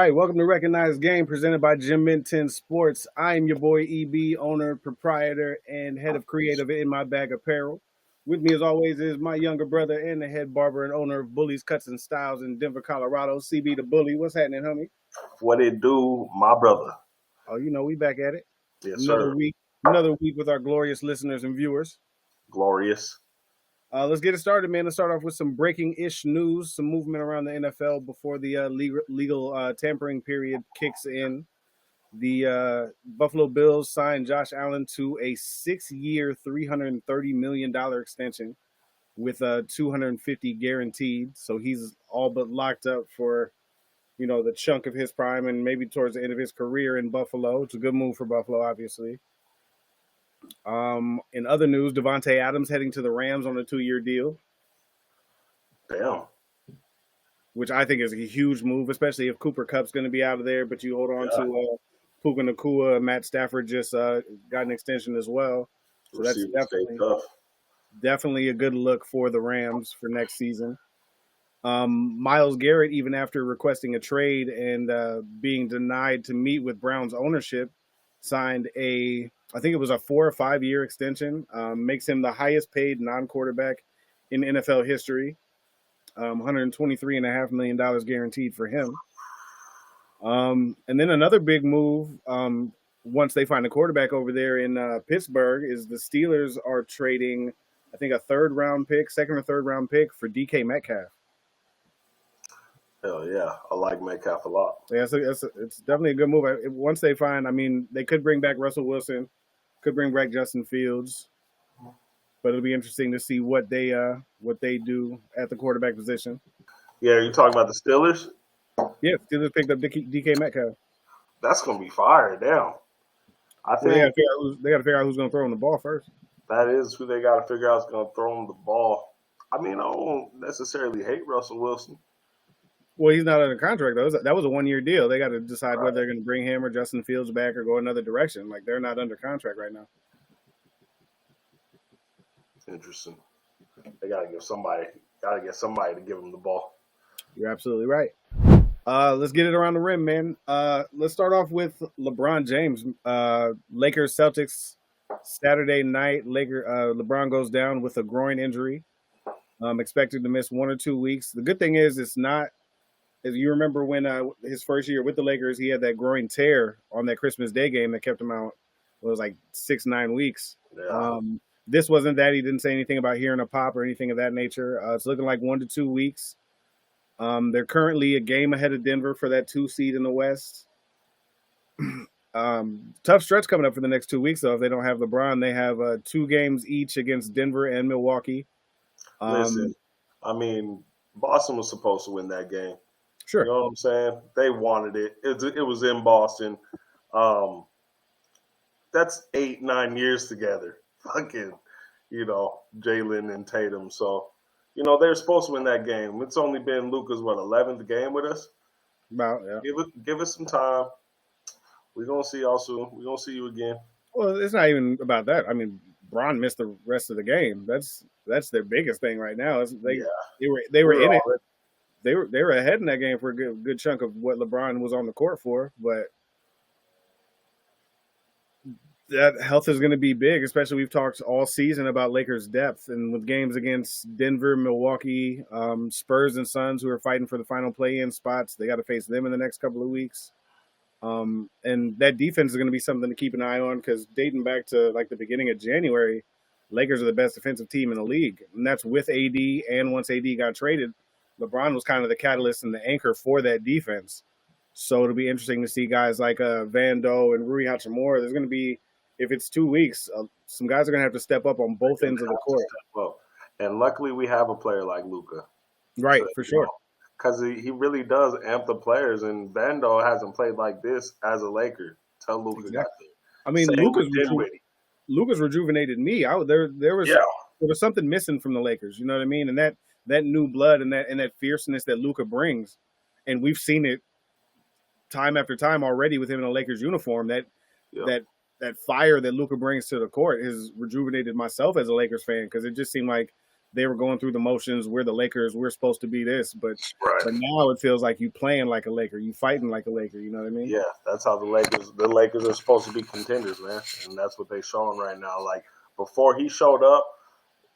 right, welcome to Recognized Game presented by Jim Minton Sports. I am your boy EB, owner, proprietor, and head of creative in My Bag Apparel. With me, as always, is my younger brother and the head barber and owner of Bully's Cuts and Styles in Denver, Colorado, CB the Bully. What's happening, homie? What it do, my brother? Oh, we back at it. Yes, Another sir. week with our glorious listeners and viewers. Glorious. Let's get it started, man. Let's start off with some breaking-ish news, some movement around the NFL before the legal tampering period kicks in. The Buffalo Bills signed Josh Allen to a 6-year, $330 million extension with 250 guaranteed. So he's all but locked up for, the chunk of his prime and maybe towards the end of his career in Buffalo. It's a good move for Buffalo, obviously. In other news, Devontae Adams heading to the Rams on a 2-year deal. Damn. Which I think is a huge move, especially if Cooper Kupp's going to be out of there, but you hold on to Puka Nacua. Matt Stafford just got an extension as well. So that's definitely a good look for the Rams for next season. Myles Garrett, even after requesting a trade and being denied to meet with Browns ownership, signed I think it was a 4 or 5 year extension. Makes him the highest paid non-quarterback in NFL history. $123.5 million guaranteed for him. And then another big move, once they find a quarterback over there in Pittsburgh, is the Steelers are trading, I think, a second or third round pick for DK Metcalf. Hell yeah, I like Metcalf a lot. Yeah, it's definitely a good move. Once they find, they could bring back Russell Wilson, could bring back Justin Fields, but it'll be interesting to see what they do at the quarterback position. Yeah, you talking about the Steelers? Yeah, Steelers picked up DK Metcalf. That's gonna be fire. Damn. I think they got to figure out who's going to throw him the ball first. That is who they got to figure out is going to throw him the ball. I don't necessarily hate Russell Wilson. Well, he's not under contract though. That was a 1-year deal. They got to decide whether they're going to bring him or Justin Fields back or go another direction. Like, they're not under contract right now. Interesting. They got to get somebody to give him the ball. You're absolutely right. Let's get it around the rim, man. Let's start off with LeBron James. Lakers Celtics Saturday night. LeBron goes down with a groin injury. Expected to miss 1 or 2 weeks. The good thing is it's not. As you remember when his first year with the Lakers, he had that groin tear on that Christmas Day game that kept him out. It was like 6-9 weeks. Yeah. This wasn't that. He didn't say anything about hearing a pop or anything of that nature. It's looking like 1 to 2 weeks. They're currently a game ahead of Denver for that 2 seed in the West. Tough stretch coming up for the next 2 weeks, though. If they don't have LeBron, they have 2 games each against Denver and Milwaukee. Listen, Boston was supposed to win that game. Sure. You know what I'm saying? They wanted it. It was in Boston. That's 8-9 years together. Fucking, Jalen and Tatum. So, they're supposed to win that game. It's only been Luka's 11th game with us. About, yeah. Give us some time. We're gonna see y'all soon. We're gonna see you again. Well, it's not even about that. Bron missed the rest of the game. That's their biggest thing right now. They were in it. They were ahead in that game for a good chunk of what LeBron was on the court for, but that health is going to be big, especially we've talked all season about Lakers' depth, and with games against Denver, Milwaukee, Spurs, and Suns, who are fighting for the final play-in spots. They got to face them in the next couple of weeks. And that defense is going to be something to keep an eye on because dating back to like the beginning of January, Lakers are the best defensive team in the league, and that's with AD. And once AD got traded, LeBron was kind of the catalyst and the anchor for that defense. So it'll be interesting to see guys like Vando and Rui Hachimura. There's going to be, if it's 2 weeks, some guys are going to have to step up on both ends of the court. And luckily we have a player like Luka. Right, for sure. Because he really does amp the players, and Vando hasn't played like this as a Laker. Tell Luka got there. Luka's rejuvenated me. There was something missing from the Lakers. You know what I mean? And that new blood and that fierceness that Luka brings, and we've seen it time after time already with him in a Lakers uniform. That fire that Luka brings to the court has rejuvenated myself as a Lakers fan because it just seemed like they were going through the motions. We're the Lakers. We're supposed to be this, but Right. now it feels like you playing like a Laker, you fighting like a Laker. You know what I mean? Yeah, that's how the Lakers are supposed to be contenders, man. And that's what they're showing right now. Like before he showed up,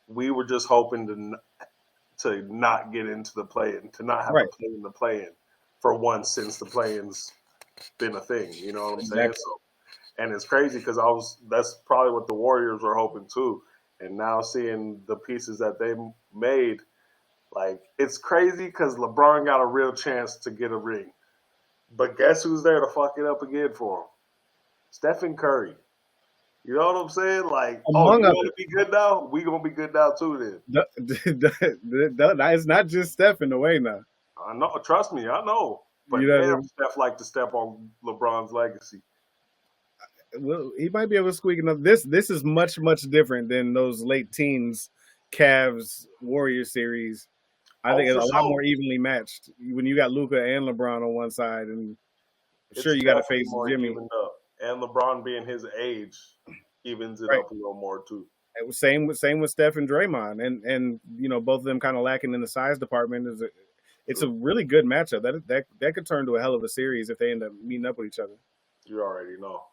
we were just hoping to not get into the play-in, to not have to Right. play in the play-in for once since the play-in's been a thing. You know what I'm saying? Exactly. So, and it's crazy because that's probably what the Warriors were hoping too. And now seeing the pieces that they made, like it's crazy because LeBron got a real chance to get a ring, but guess who's there to fuck it up again for him? Stephen Curry. You know what I'm saying? Like, oh, Among you others, want to be good now? We gonna be good now too. Then it's not just Steph in the way now. I know. Trust me, I know. You But know what I damn, mean? Steph like to step on LeBron's legacy. Well, he might be able to squeak another. This is much different than those late teens Cavs Warriors series. I Oh, think it's for a lot sure. more evenly matched when you got Luca and LeBron on one side, and sure It's you got to definitely face more Jimmy. evened up, and LeBron being his age evens it Right. up a little more too. It was same with Steph and Draymond, and both of them kind of lacking in the size department. It's a True. really good matchup. That could turn to a hell of a series if they end up meeting up with each other. You already know.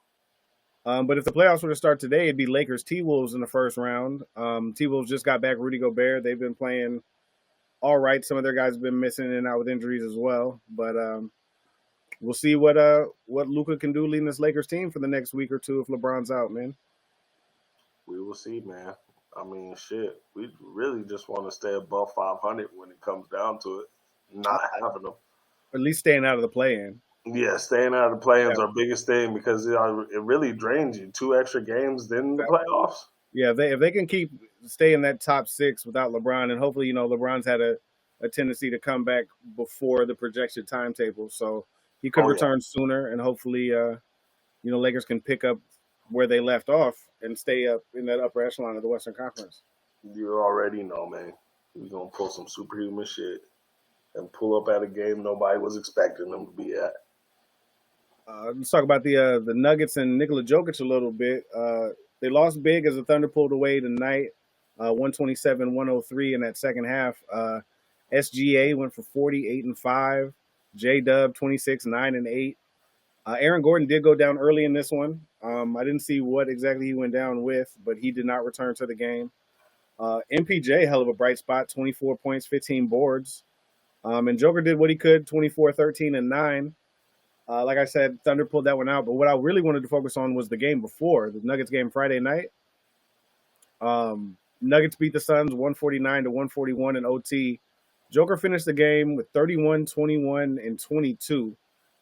But if the playoffs were to start today, it'd be Lakers T Wolves in the first round. T Wolves just got back Rudy Gobert. They've been playing all right. Some of their guys have been missing in and out with injuries as well. But we'll see what Luca can do leading this Lakers team for the next week or two if LeBron's out, man. We will see, man. I mean, shit. We really just want to stay above 500 when it comes down to it. Not having them. At least staying out of the play-in. Yeah, staying out of the play-ins Yeah, our biggest thing because it really drains you. 2 extra games, then the playoffs. yeah. If they can stay in that top six without LeBron, and hopefully LeBron's had a tendency to come back before the projected timetable, so he could Oh yeah, return sooner, and hopefully Lakers can pick up where they left off and stay up in that upper echelon of the Western Conference. you already know, man. We're gonna pull some superhuman shit and pull up at a game nobody was expecting them to be at. Let's talk about the Nuggets and Nikola Jokic a little bit. They lost big as the Thunder pulled away tonight, 127-103 in that second half. SGA went for 48-5. J Dub 26-9-8. Aaron Gordon did go down early in this one. I didn't see what exactly he went down with, but he did not return to the game. MPJ, hell of a bright spot, 24 points, 15 boards. And Joker did what he could, 24, 13, and 9. Like I said, Thunder pulled that one out. But what I really wanted to focus on was the game before, the Nuggets game Friday night. Nuggets beat the Suns 149-141 in OT. Joker finished the game with 31, 21, and 22.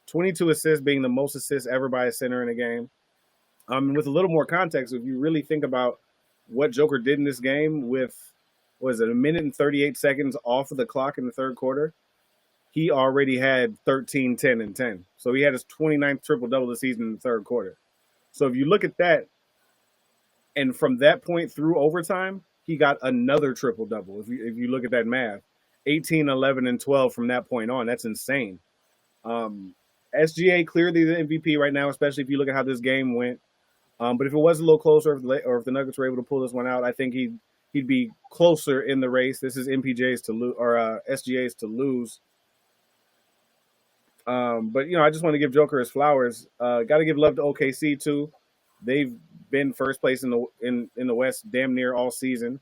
22 assists being the most assists ever by a center in a game. With a little more context, if you really think about what Joker did in this game with, was it, a minute and 38 seconds off of the clock in the third quarter, he already had 13, 10, and 10. So he had his 29th triple-double this season in the third quarter. So if you look at that, and from that point through overtime, he got another triple-double. If you look at that math, 18, 11, and 12 from that point on. That's insane. SGA clearly the MVP right now, especially if you look at how this game went. But if it was a little closer, or if the Nuggets were able to pull this one out, I think he'd be closer in the race. This is MPJ's to lose, or SGA's to lose. But I just want to give Joker his flowers. Got to give love to OKC too. They've been first place in the West damn near all season.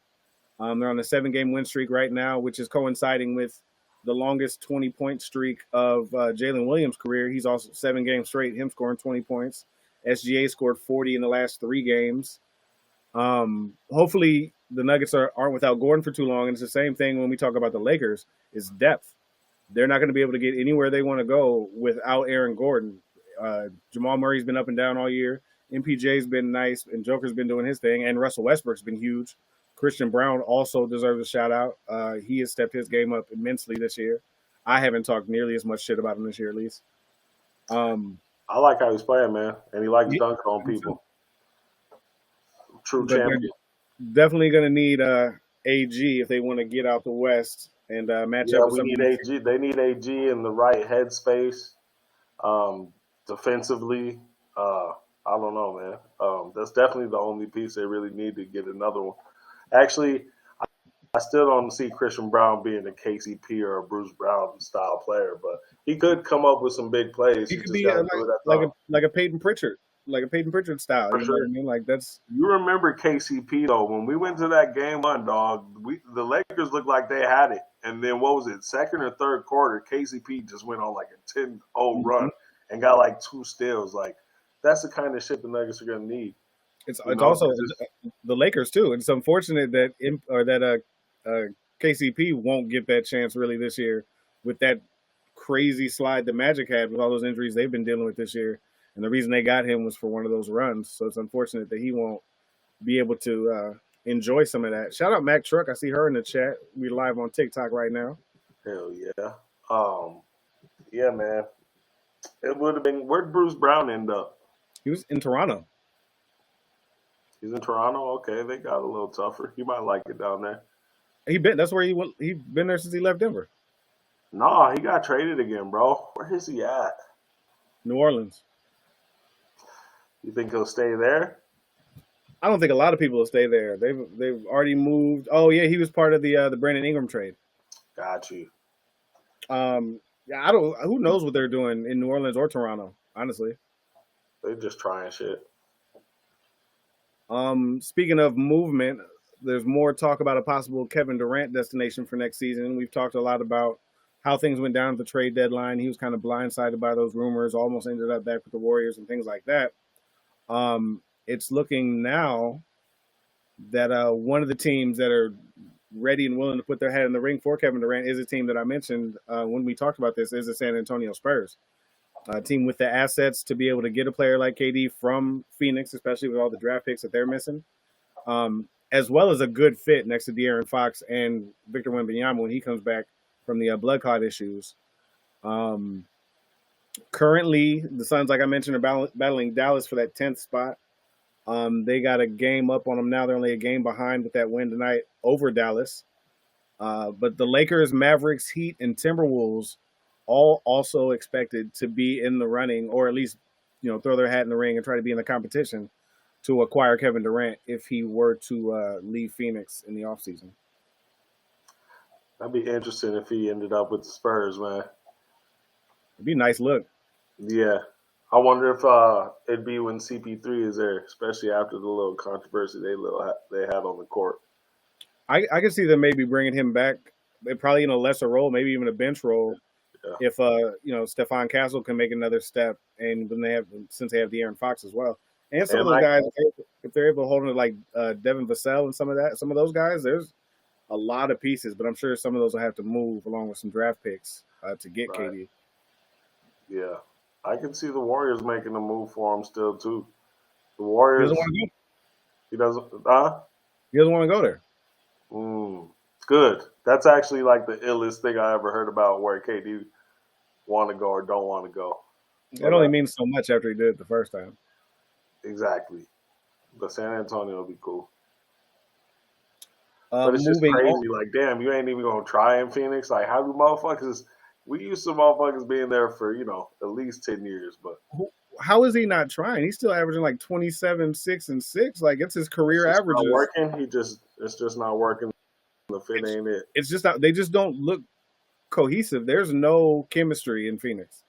They're on a 7-game win streak right now, which is coinciding with the longest 20-point streak of Jalen Williams' career. He's also 7 games straight, him scoring 20 points. SGA scored 40 in the last 3 games. Hopefully the Nuggets aren't without Gordon for too long. And it's the same thing when we talk about the Lakers, is depth. They're not going to be able to get anywhere they want to go without Aaron Gordon. Jamal Murray's been up and down all year. MPJ's been nice, and Joker's been doing his thing, and Russell Westbrook's been huge. Christian Brown also deserves a shout out. He has stepped his game up immensely this year. I haven't talked nearly as much shit about him this year, at least. I like how he's playing, man, and he likes dunking on people. True But they're champion. definitely going to need AG if they want to get out the West and match Yeah, up with we some need of these. AG. They need AG in the right headspace. Defensively, I don't know, man. That's definitely the only piece they really need to get another one. Actually, I still don't see Christian Brown being a KCP or a Bruce Brown style player, but he could come up with some big plays. He He could just be got to do it at like the like a Peyton Pritchard, like a Peyton Pritchard style. for You know what sure. I mean? Like that's You remember KCP though? When we went to that game one, dog, the Lakers looked like they had it, and then what was it? Second or third quarter, KCP just went on like a 10-0 mhm. run and got like 2 steals. Like that's the kind of shit the Nuggets are gonna need. It's also 'Cause it's the Lakers too. It's unfortunate that KCP won't get that chance really this year with that crazy slide that Magic had with all those injuries they've been dealing with this year. And the reason they got him was for one of those runs. So it's unfortunate that he won't be able to enjoy some of that. Shout out Mac Truck. I see her in the chat. We're live on TikTok right now. hell yeah. Yeah, man. It would have been where'd Bruce Brown end up? He was in Toronto. He's in Toronto. Okay, they got a little tougher. You might like it down there. That's where he went. He been there since he left Denver. No, he got traded again, bro. Where is he at? New Orleans. You think he'll stay there? I don't think a lot of people will stay there. They've already moved. Oh yeah, he was part of the Brandon Ingram trade. Got you. Yeah, I don't. Who knows what they're doing in New Orleans or Toronto? Honestly. They're just trying shit. Speaking of movement, there's more talk about a possible Kevin Durant destination for next season. We've talked a lot about how things went down at the trade deadline. He was kind of blindsided by those rumors, almost ended up back with the Warriors and things like that. It's looking now that one of the teams that are ready and willing to put their head in the ring for Kevin Durant is a team that I mentioned when we talked about this, is the San Antonio Spurs. A team with the assets to be able to get a player like KD from Phoenix, especially with all the draft picks that they're missing, as well as a good fit next to De'Aaron Fox and Victor Wembanyama when he comes back from the blood clot issues. Currently, the Suns, like I mentioned, are battling Dallas for that 10th spot. They got a game up on them now. They're only a game behind with that win tonight over Dallas. But the Lakers, Mavericks, Heat, and Timberwolves all also expected to be in the running, or at least, throw their hat in the ring and try to be in the competition to acquire Kevin Durant if he were to leave Phoenix in the offseason. That'd be interesting if he ended up with the Spurs, man. It'd be a nice look. Yeah. I wonder if it'd be when CP3 is there, especially after the little controversy they had on the court. I can see them maybe bringing him back, probably in a lesser role, maybe even a bench role. Yeah. If Stephon Castle can make another step, and since they have De'Aaron Fox as well, and some of those guys, if they're able to hold on to like Devin Vassell and some of those guys, there's a lot of pieces, but I'm sure some of those will have to move along with some draft picks to get Right. KD. Yeah, I can see the Warriors making a move for him still too. The Warriors. He doesn't. He doesn't want to go there. Good. That's actually like the illest thing I ever heard about where KD want to go or don't want to go. It only means so much after he did it the first time. Exactly. But San Antonio will be cool. But it's just crazy. Like, damn, you ain't even going to try in Phoenix? Like, how do motherfuckers... We used to motherfuckers being there for, at least 10 years. But how is he not trying? He's still averaging like 27, 6, and 6. Like, it's his career average. Not working. It's just not working. The fit ain't it. It's just not. They just don't look cohesive. There's no chemistry in Phoenix.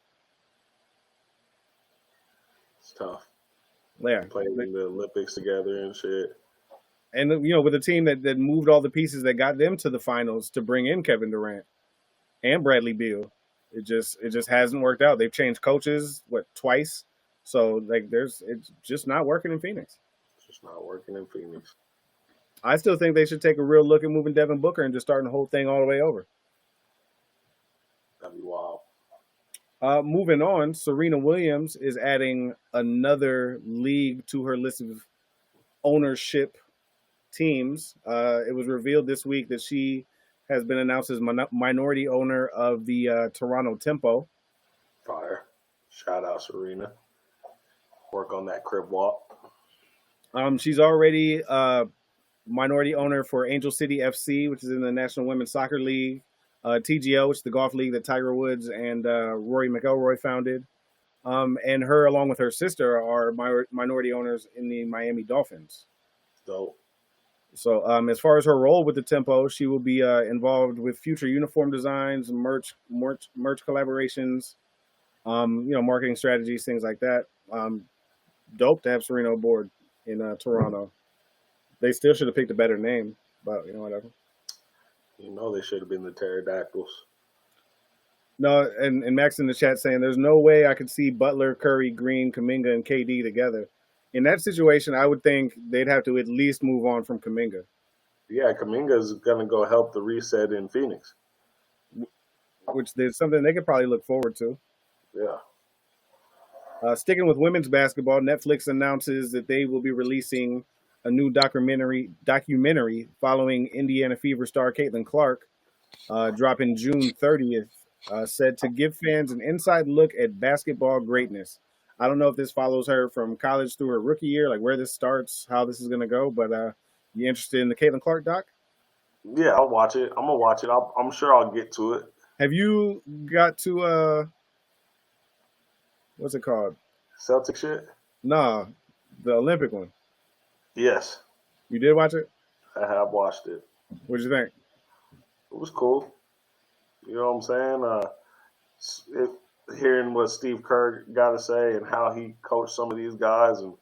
It's tough. Yeah, playing in the Olympics together and shit. And with a team that moved all the pieces that got them to the finals to bring in Kevin Durant and Bradley Beal, it just hasn't worked out. They've changed coaches twice, so it's just not working in Phoenix. It's just not working in Phoenix. I still think they should take a real look at moving Devin Booker and just starting the whole thing all the way over. That'd be wild. Moving on, Serena Williams is adding another league to her list of ownership teams. It was revealed this week that she has been announced as minority owner of the Toronto Tempo. Fire. Shout out Serena. Work on that crib walk. She's already minority owner for Angel City FC, which is in the National Women's Soccer League. TGO, which is the golf league that Tiger Woods and Rory McIlroy founded. And her, along with her sister, are minority owners in the Miami Dolphins. Dope. So, as far as her role with the Tempo, she will be involved with future uniform designs, merch collaborations, marketing strategies, things like that. Dope to have Serena aboard in Toronto. They still should have picked a better name, but whatever. You know they should have been the pterodactyls. No, and Max in the chat saying there's no way I could see Butler, Curry, Green, Kaminga, and KD together. In that situation, I would think they'd have to at least move on from Kaminga, Yeah, Kaminga's gonna go help the reset in Phoenix. which is something they could probably look forward to. Yeah. Sticking with women's basketball, Netflix announces that they will be releasing a new documentary following Indiana Fever star Caitlin Clark, dropping June 30th, said to give fans an inside look at basketball greatness. I don't know if this follows her from college through her rookie year, like where this starts, how this is going to go, but you interested in the Caitlin Clark doc? Yeah, I'll watch it. I'm gonna watch it. I'm sure I'll get to it. Have you got to what's it called? Celtic shit? Nah, the Olympic one. Yes, You did watch it? I have watched it. What did you think? It was cool. You know what I'm saying? Hearing what Steve Kerr got to say and how he coached some of these guys and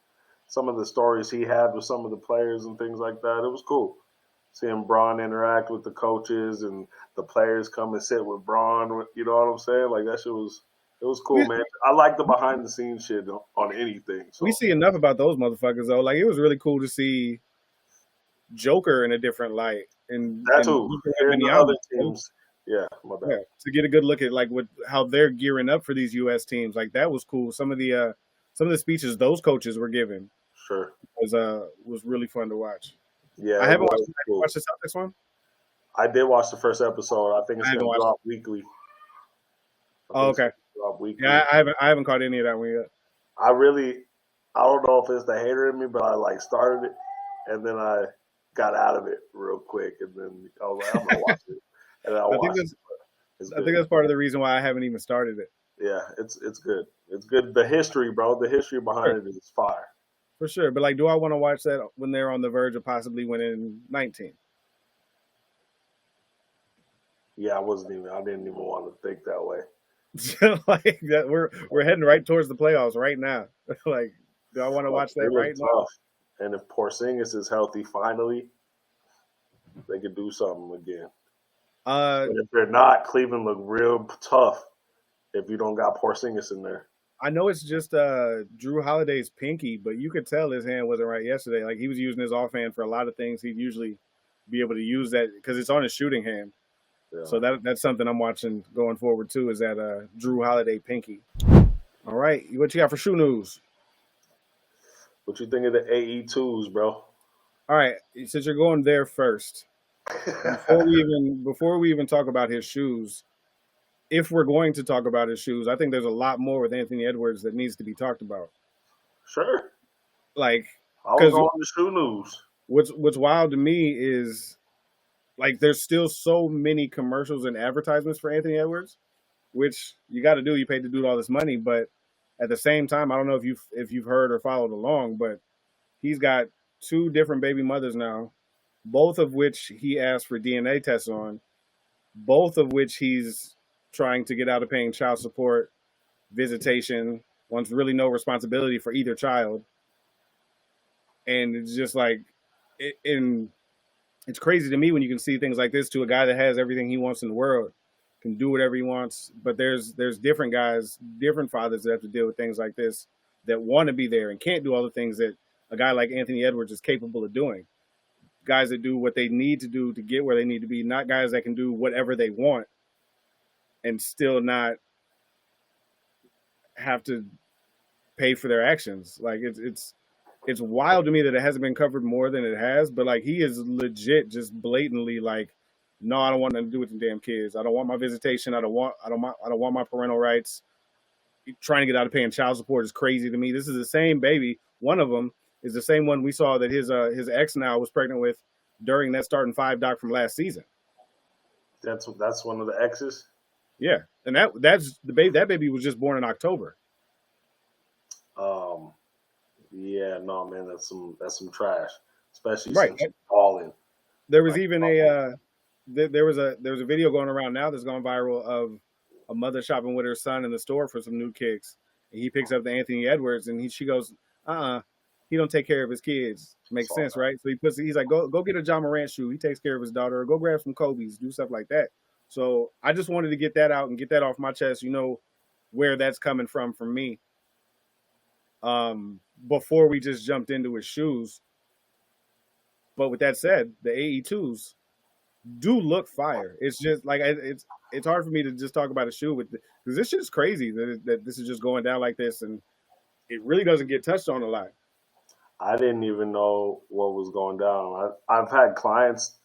some of the stories he had with some of the players and things like that, it was cool. Seeing Braun interact with the coaches and the players come and sit with Braun, you know what I'm saying? Like that shit was, it was cool, We, man. I like the behind the scenes shit on anything. we So see enough about those motherfuckers though. Like it was really cool to see Joker in a different light that and too. Hearing the other teams, yeah, my bad. Yeah, to get a good look at like what how they're gearing up for these U.S. teams, like that was cool. Some of the speeches those coaches were giving Sure. was really fun to watch. Yeah, I it haven't watched was have you cool. watched the Celtics one. I did watch the first episode. I think I it's haven't gonna watched it. drop weekly. I Oh, think it's okay. gonna drop weekly. Yeah, I haven't caught any of that one yet. I really, I don't know if it's the hater in me, but I like started it and then I got out of it real quick, and then I was like, I'm gonna watch it, and I I think watched it. that's It's I think good. that's part of the reason why I haven't even started it. Yeah, it's good. It's good. The history, bro. The history Sure, behind it is fire. for sure. But like, do I want to watch that when they're on the verge of possibly winning 19? Yeah, I didn't even want to think that way. Like that, we're heading right towards the playoffs right now. Like, do I want to But watch they that look right now? tough, and if Porzingis is healthy, finally, they could do something again. Uh, But if they're not, Cleveland look real tough if you don't got Porzingis in there. I know it's just Drew Holiday's pinky, but you could tell his hand wasn't right yesterday. Like he was using his offhand for a lot of things. He'd usually be able to use that because it's on his shooting hand. Yeah. So that's something I'm watching going forward too. Is that Drew Holiday pinky? All right, what you got for shoe news? What you think of the AE2s, bro? All right, since you're going there first, before we even talk about his shoes, if we're going to talk about his shoes, I think there's a lot more with Anthony Edwards that needs to be talked about. Sure. Like, I was because on the shoe news. what's wild to me is like there's still so many commercials and advertisements for Anthony Edwards, which you got to do. You paid the dude all this money, but at the same time, I don't know if you've heard or followed along, but he's got two different baby mothers now, both of which he asked for DNA tests on, both of which he's trying to get out of paying child support, visitation, wants really no responsibility for either child, and it's just like, in it's crazy to me when you can see things like this to a guy that has everything he wants in the world, can do whatever he wants. But there's different guys, different fathers that have to deal with things like this that want to be there and can't do all the things that a guy like Anthony Edwards is capable of doing. Guys that do what they need to do to get where they need to be, not guys that can do whatever they want and still not have to pay for their actions. Like it's wild to me that it hasn't been covered more than it has, but like he is legit just blatantly like, no, I don't want nothing to do with the damn kids. I don't want my visitation. I don't want my parental rights. Trying to get out of paying child support is crazy to me. This is the same baby. One of them is the same one we saw that his ex now was pregnant with during that starting five doc from last season. That's one of the exes. Yeah, and that's the baby. That baby was just born in October. Yeah, no, man, that's some trash, especially Right. since he's balling. There was even there was a video going around now that's gone viral of a mother shopping with her son in the store for some new kicks. And he picks up the Anthony Edwards and she goes, he don't take care of his kids. Makes sense, right? So he's like, go get a John Morant shoe. He takes care of his daughter, or go grab some Kobe's, do stuff like that. So I just wanted to get that out and get that off my chest, where that's coming from me. Before we just jumped into his shoes. But with that said, the AE2s do look fire. It's just like it's hard for me to just talk about a shoe because this shit is crazy that this is just going down like this, and it really doesn't get touched on a lot. I didn't even know what was going down. I've had clients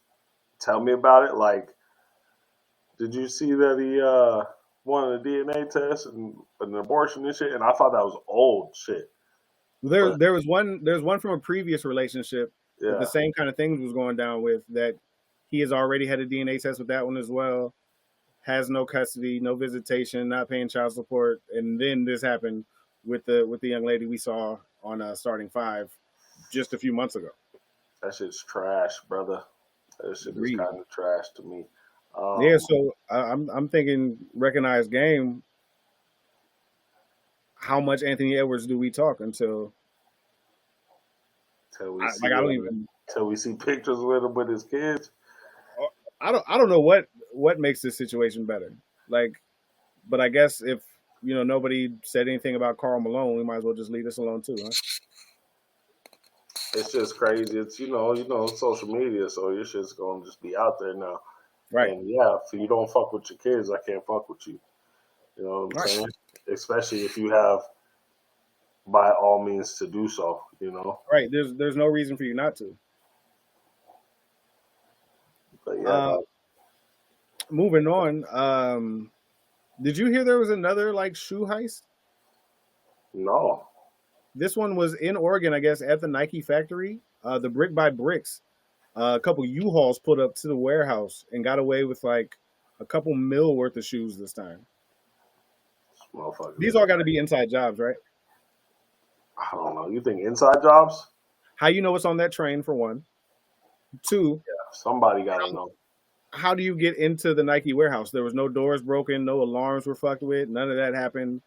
tell me about it. Like, did you see that he wanted a DNA test and an abortion and shit? And I thought that was old shit. There's one from a previous relationship Yeah. that the same kind of things was going down with, that he has already had a DNA test with that one as well, has no custody, no visitation, not paying child support, and then this happened with the young lady we saw on Starting Five just a few months ago. That shit's trash, brother. That shit is kind of trash to me. Yeah, so I'm thinking recognized game. How much Anthony Edwards do we talk until we see pictures with him with his kids? I don't know what makes this situation better. Like, but I guess if nobody said anything about Karl Malone, we might as well just leave this alone too, huh? It's just crazy. It's social media, so your shit's gonna just be out there now. Right. And yeah, if you don't fuck with your kids, I can't fuck with you. You know what I'm saying? Especially if you have, by all means, to do so. Right. There's no reason for you not to. But yeah. Moving on. Did you hear there was another shoe heist? No. This one was in Oregon, I guess, at the Nike factory. The Brick by Bricks. A couple U-Hauls put up to the warehouse and got away with a couple mil worth of shoes this time. These all got to be inside jobs, right? I don't know. You think inside jobs? How you know what's on that train, for one? Two. Yeah, somebody got to know. How do you get into the Nike warehouse? There was no doors broken, no alarms were fucked with, none of that happened.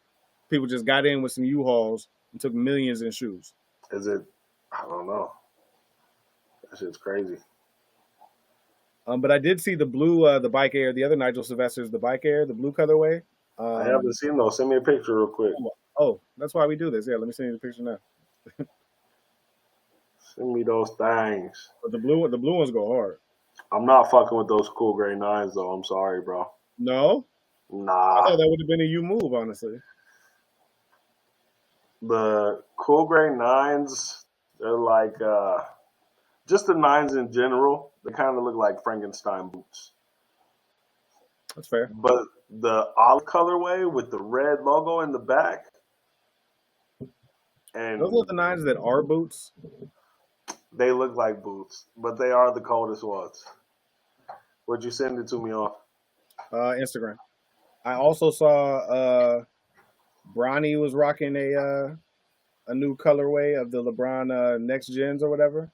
People just got in with some U-Hauls and took millions in shoes. Is it? I don't know. That shit's crazy. But I did see the blue, the Bike Air, the other Nigel Sylvester's, the Bike Air, the blue colorway. I haven't seen those. Send me a picture real quick. Oh, that's why we do this. Yeah, let me send you the picture now. Send me those things. But the blue ones go hard. I'm not fucking with those Cool Gray 9s, though. I'm sorry, bro. No? Nah. I thought that would have been a you move, honestly. The Cool Gray 9s, they're just the 9s in general. They kind of look like Frankenstein boots. That's fair. But the olive colorway with the red logo in the back. And those are the 9s that are boots? They look like boots, but they are the coldest ones. Where'd you send it to me on? Instagram. I also saw Bronny was rocking a new colorway of the LeBron Next Gens or whatever.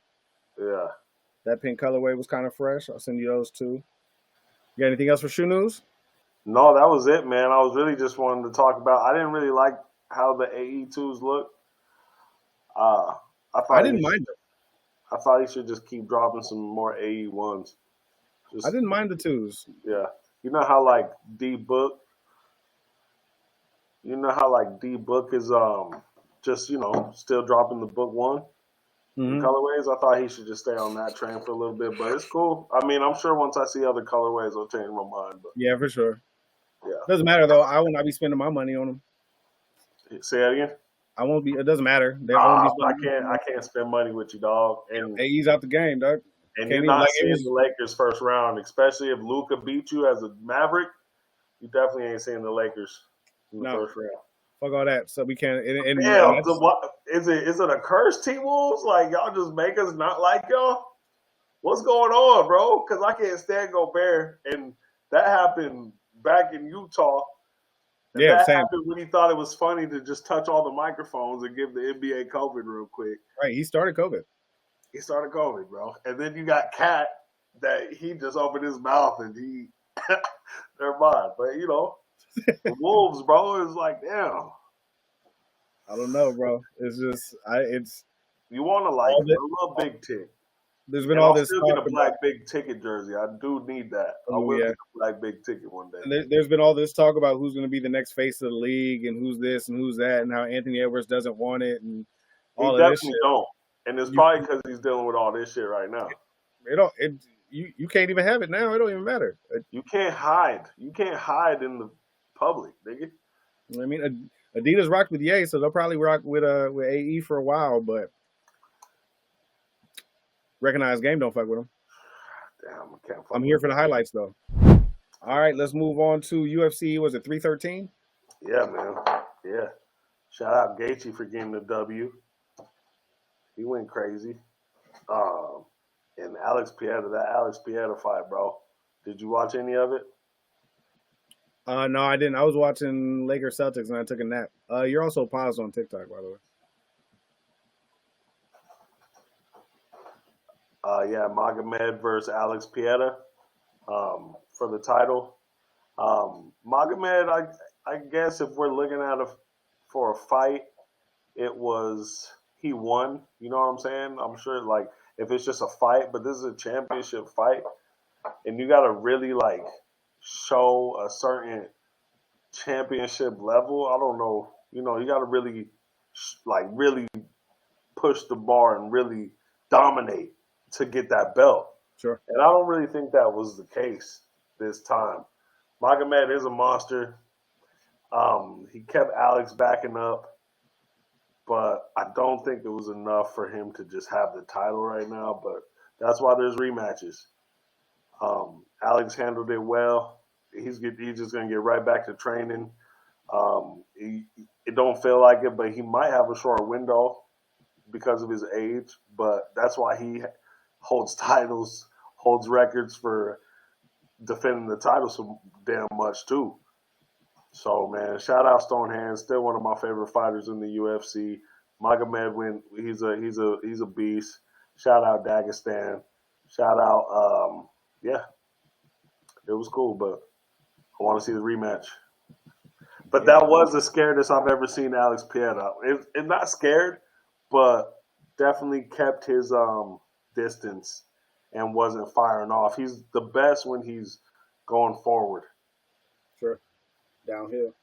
Yeah. That pink colorway was kind of fresh. I'll send you those too. You got anything else for shoe news? No, that was it, man. I was really just wanting to talk about. I didn't really like how the AE2s look. I didn't mind them. I thought he should just keep dropping some more AE1s. I didn't mind the 2s. Yeah. You know how D-Book D-Book is just, still dropping the Book 1 colorways? I thought he should just stay on that train for a little bit, but it's cool. I mean, I'm sure once I see other colorways, I'll change my mind. But yeah, for sure. Yeah. Doesn't matter, though. I will not be spending my money on them. Say that again? I won't be. It doesn't matter. I can't spend money with you, dog. And AE's out the game, dog. And you're not seeing the Lakers first round, especially if Luka beat you as a Maverick. You definitely ain't seeing the Lakers in the first round. Fuck all that. So we can't. Is it a curse, T-Wolves? Y'all just make us not like y'all? What's going on, bro? Because I can't stand Gobert, and that happened back in Utah. And that happened when he thought it was funny to just touch all the microphones and give the NBA COVID real quick. Right, he started COVID. He started COVID, bro. And then you got Cat that he just opened his mouth and he never mind. But you know, the Wolves, bro, is like, damn. I don't know, bro. It's just it's You want to like all him. that. I love Big Tick. There's been And all I'll this still get talk a about. black big ticket jersey. I do need that. I Oh will yeah. get a black big ticket one day. And there's been all this talk about who's going to be the next face of the league and who's this and who's that and how Anthony Edwards doesn't want it and He all of this definitely shit. don't. And it's You probably because he's dealing with all this shit right now. it don't it you can't even have it now. It don't even matter. You can't hide. You can't hide in the public, nigga. I mean, Adidas rocked with Ye, so they'll probably rock with AE for a while, but recognized game don't fuck with them. Damn, I can't. I'm here for the highlights though. All right, let's move on to UFC. Was it 313? Yeah, man. Yeah. Shout out Gaethje for getting the W. He went crazy. And that Alex Pieta fight, bro. Did you watch any of it? No, I didn't. I was watching Lakers Celtics and I took a nap. You're also paused on TikTok, by the way. Yeah, Magomed versus Alex Pieta for the title. Magomed, I guess if we're looking at for a fight, he won. You know what I'm saying? I'm sure like if it's just a fight, but this is a championship fight, and you got to really like show a certain championship level. I don't know. You know, you got to really really push the bar and really dominate to get that belt. Sure. And I don't really think that was the case this time. Magomed is a monster. He kept Alex backing up, but I don't think it was enough for him to just have the title right now. But that's why there's rematches. Alex handled it well. He's just gonna get right back to training. It don't feel like it, but he might have a short window because of his age. But that's why he holds titles, holds records for defending the title so damn much too. So man, shout out Stonehands, still one of my favorite fighters in the UFC. Magomed, he's a beast. Shout out Dagestan. Shout out, yeah, it was cool, but I want to see the rematch. But that was the scaredest I've ever seen Alex Pieta. It's not scared, but definitely kept his distance and wasn't firing off. He's the best when he's going forward. Sure. Downhill.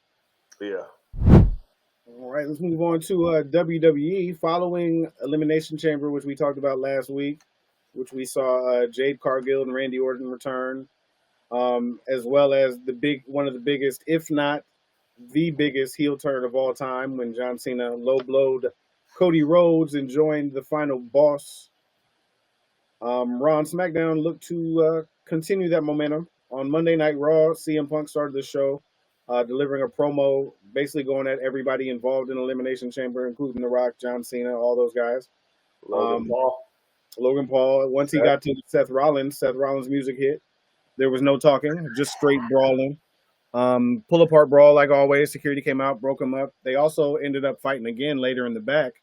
Yeah. All right, let's move on to WWE. Following Elimination Chamber, which we talked about last week, which we saw Jade Cargill and Randy Orton return, as well as one of the biggest, if not the biggest heel turn of all time when John Cena low-blowed Cody Rhodes and joined the final boss. Raw and SmackDown looked to continue that momentum. On Monday Night Raw, CM Punk started the show, delivering a promo, basically going at everybody involved in Elimination Chamber, including The Rock, John Cena, all those guys. Logan Paul. Once he got to Seth Rollins music hit. There was no talking, just straight brawling. Pull apart brawl like always. Security came out, broke him up. They also ended up fighting again later in the back.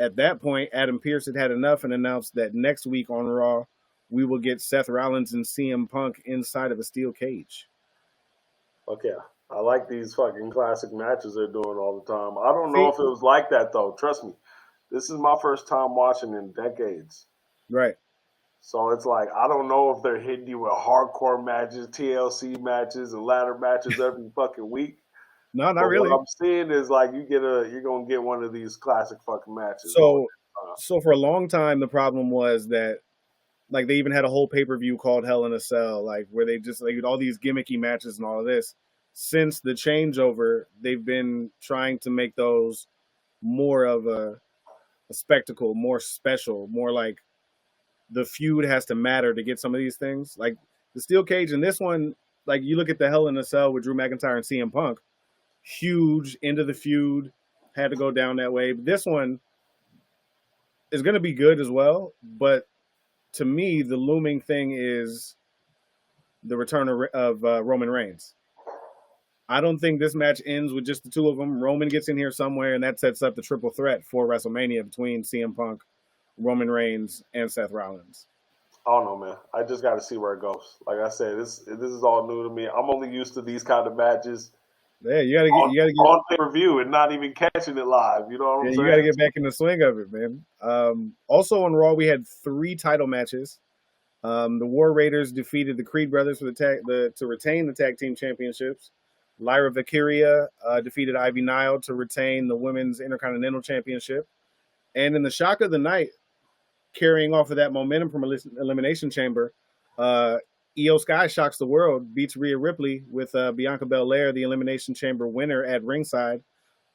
At that point, Adam Pearce had enough and announced that next week on Raw, we will get Seth Rollins and CM Punk inside of a steel cage. Okay. I like these fucking classic matches they're doing all the time. I don't know if it was like that, though. Trust me. This is my first time watching in decades. Right. So it's like, I don't know if they're hitting you with hardcore matches, TLC matches, and ladder matches every fucking week. No, not really. What I'm seeing is like you're gonna get one of these classic fucking matches. So for a long time, the problem was that like they even had a whole pay-per-view called Hell in a Cell, like where they just like all these gimmicky matches and all of this. Since the changeover, they've been trying to make those more of a spectacle, more special, more like the feud has to matter to get some of these things. Like the steel cage in this one, like you look at the Hell in a Cell with Drew McIntyre and CM Punk, huge end of the feud, had to go down that way. But this one is going to be good as well. But to me, the looming thing is the return of Roman Reigns. I don't think this match ends with just the two of them. Roman gets in here somewhere, and that sets up the triple threat for WrestleMania between CM Punk, Roman Reigns, and Seth Rollins. I don't know, man. I just got to see where it goes. Like I said, this is all new to me. I'm only used to these kind of matches Yeah, you gotta get, on pay per view and not even catching it live. You know what yeah, I'm you gotta saying? get back in the swing of it, man. Also on Raw, we had 3 title matches. The War Raiders defeated the Creed brothers for to retain the tag team championships. Lyra Valkyria defeated Ivy Nile to retain the women's Intercontinental Championship. And in the shock of the night, carrying off of that momentum from Elimination Chamber, Io Sky shocks the world, beats Rhea Ripley with Bianca Belair, the Elimination Chamber winner, at ringside.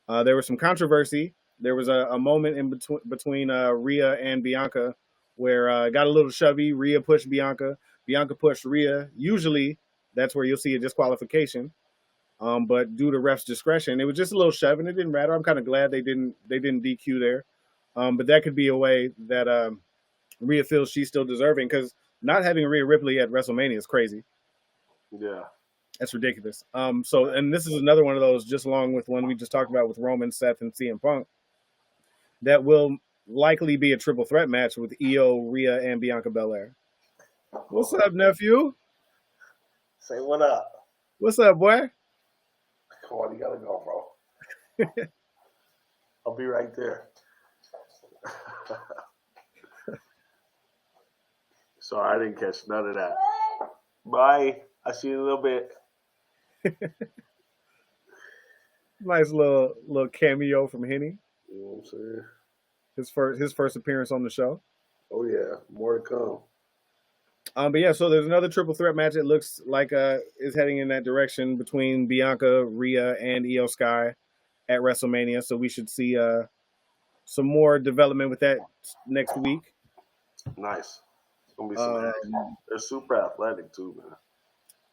There was some controversy. There was a moment in between Rhea and Bianca where got a little shovey. Rhea pushed Bianca. Bianca pushed Rhea. Usually, that's where you'll see a disqualification. But due to ref's discretion, it was just a little shoving. It didn't matter. I'm kind of glad they didn't DQ there. But that could be a way that Rhea feels she's still deserving, because not having Rhea Ripley at WrestleMania is crazy. Yeah. That's ridiculous. And this is another one of those, just along with one we just talked about with Roman, Seth, and CM Punk, that will likely be a triple threat match with Io, Rhea, and Bianca Belair. What's up, nephew? Say what up. What's up, boy? Come on, you gotta go, bro. I'll be right there. Sorry, I didn't catch none of that. Bye. I see you in a little bit. Nice little cameo from Henny. You know what I'm saying? His first appearance on the show. Oh yeah, more to come. But yeah, so there's another triple threat match. It looks like is heading in that direction between Bianca, Rhea, and Io Sky at WrestleMania. So we should see some more development with that next week. Nice. It's gonna be some action. They're super athletic too, man.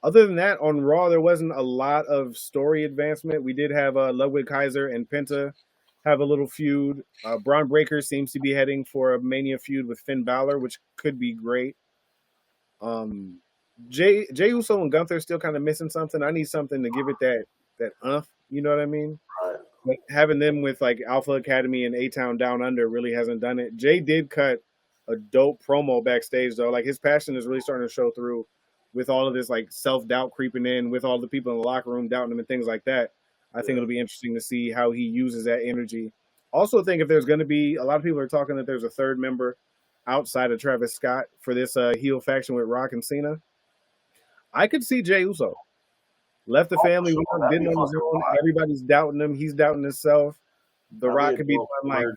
Other than that, on Raw, there wasn't a lot of story advancement. We did have Ludwig Kaiser and Penta have a little feud. Braun Breaker seems to be heading for a Mania feud with Finn Balor, which could be great. Jay Uso and Gunther still kind of missing something. I need something to give it that you know what I mean? Right. But having them with like Alpha Academy and A-Town Down Under really hasn't done it. Jay did cut a dope promo backstage though. Like his passion is really starting to show through with all of this like self-doubt creeping in, with all the people in the locker room doubting him and things like that. I think it'll be interesting to see how he uses that energy. Also think if there's going to be, a lot of people are talking that there's a third member outside of Travis Scott for this heel faction with Rock and Cena. I could see Jey Uso. Left the family, sure. Didn't on his own. Everybody's doubting him. He's doubting himself. The Rock could be the one,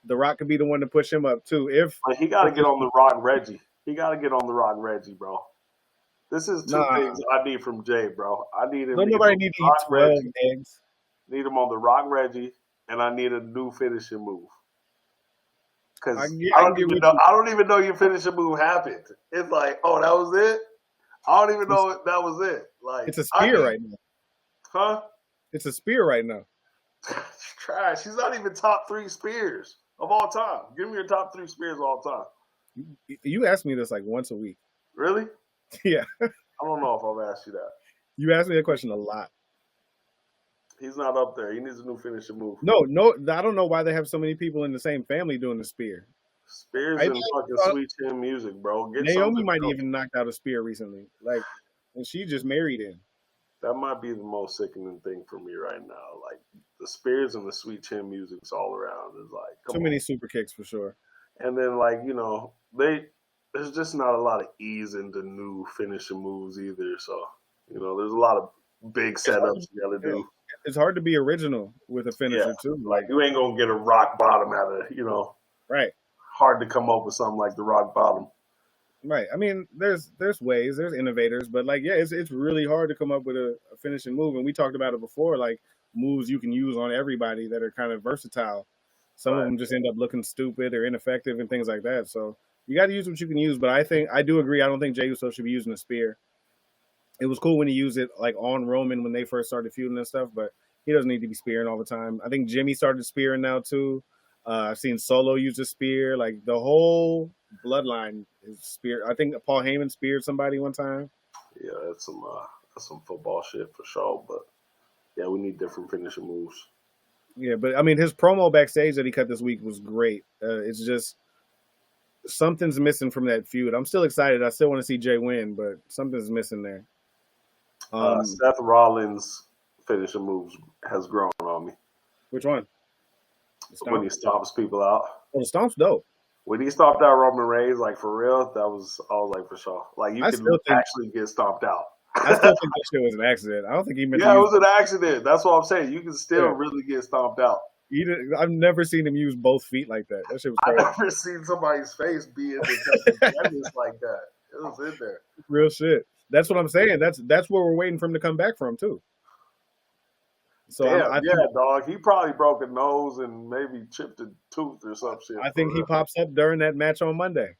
The Rock could be the one to push him up too. But he got to get on the Rock Reggie. He got to get on the Rock Reggie, bro. This is two things I need from Jay, bro. I need him. Nobody need to eat 12 eggs. Need him on the Rock Reggie, and I need a new finishing move. Because I don't even know your finishing move happened. It's like, oh, that was it. I don't even know that was it. Like it's a spear right now. Huh? It's a spear right now. Trash. He's not even top 3 spears of all time. Give me your top 3 spears of all time. You ask me this like once a week. Really? Yeah. I don't know if I've asked you that. You ask me that question a lot. He's not up there. He needs a new finishing move. No, I don't know why they have so many people in the same family doing the spear. Spears and fucking Sweet Chin Music, bro. Naomi might even knocked out a spear recently. Like, and she just married him. That might be the most sickening thing for me right now. Like, the Spears and the Sweet Chin Music's all around. It's like, too many super kicks for sure. And then, like, you know, there's just not a lot of ease into new finishing moves either. So, you know, there's a lot of big setups you got to do. It's hard to be original with a finisher too. Like, you ain't gonna get a rock bottom out of, you know. Right. Hard to come up with something like the rock bottom. Right. I mean, there's ways, there's innovators, but like, yeah, it's really hard to come up with a finishing move. And we talked about it before, like moves you can use on everybody that are kind of versatile. Some of them just end up looking stupid or ineffective and things like that. So you got to use what you can use. But I do agree. I don't think Jey Uso should be using a spear. It was cool when he used it like on Roman when they first started feuding and stuff, but he doesn't need to be spearing all the time. I think Jimmy started spearing now too. I've seen Solo use a spear. Like the whole bloodline is spear. I think Paul Heyman speared somebody one time. Yeah, that's some football shit for sure. But yeah, we need different finishing moves. Yeah, but I mean, his promo backstage that he cut this week was great. It's just something's missing from that feud. I'm still excited. I still want to see Jay win, but something's missing there. Seth Rollins' finishing moves has grown on me. Which one? The When stomp? he stomps people out. Oh, the stomp's dope. When he stomped out Roman Reigns, like for real, I was like for sure. Like you I can still think actually get stomped out. I still think that shit was an accident. I don't think he meant to Yeah, it use. was an accident. That's what I'm saying. You can still Yeah. really get stomped out. I've never seen him use both feet like that. That shit was I crazy. never seen somebody's face be in the canvas like that. It was in there. Real shit. That's what I'm saying. That's where we're waiting for him to come back from too. So Damn, I yeah, think dog. He probably broke a nose and maybe chipped a tooth or some shit. I For think he real. pops up during that match on Monday,